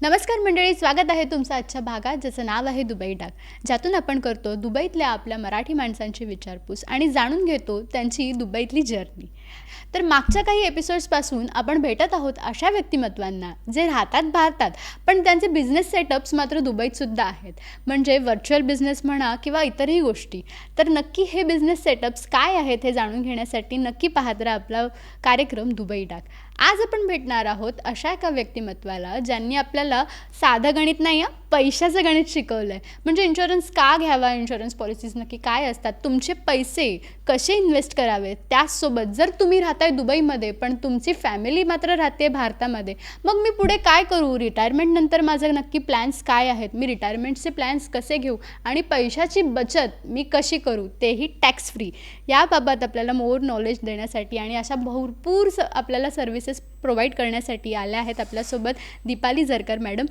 नमस्कार मंडळी, स्वागत आहे तुमचं आजच्या भागात, ज्याचं नाव आहे दुबई डाक, ज्यातून आपण करतो दुबईतल्या आपल्या मराठी माणसांची विचारपूस आणि जाणून घेतो त्यांची दुबईतली जर्नी. तर मागच्या काही एपिसोड्सपासून आपण भेटत आहोत अशा व्यक्तिमत्वांना जे राहतात भारतात, पण त्यांचे बिझनेस सेटअप्स मात्र दुबईतसुद्धा आहेत. म्हणजे व्हर्च्युअल बिझनेस म्हणा किंवा इतरही गोष्टी. तर नक्की हे बिझनेस सेटअप्स काय आहेत हे जाणून घेण्यासाठी नक्की पाहत राहा आपला कार्यक्रम दुबई डाक. आज आपण भेटणार आहोत अशा एका व्यक्तिमत्वाला ज्यांनी आपल्याला साधं गणित नाही पैशाचं गणित शिकवलं आहे. म्हणजे इन्शुरन्स का घ्यावा, इन्शुरन्स पॉलिसीज नक्की काय असतात, तुमचे पैसे कसे इन्व्हेस्ट करावे, त्याचसोबत जर तुम्ही राहताय दुबईमध्ये पण तुमची फॅमिली मात्र राहते भारतामध्ये, मग मी पुढे काय करू, रिटायरमेंटनंतर माझं नक्की प्लॅन्स काय आहेत, मी रिटायरमेंटचे प्लॅन्स कसे घेऊ आणि पैशाची बचत मी कशी करू, तेही टॅक्स फ्री, याबाबत आपल्याला मोर नॉलेज देण्यासाठी आणि अशा भरपूर आपल्याला सर्व्हिसेस प्रोव्हाइड करण्यासाठी आल्या आहेत आपल्यासोबत दीपाली झरकर मॅडम.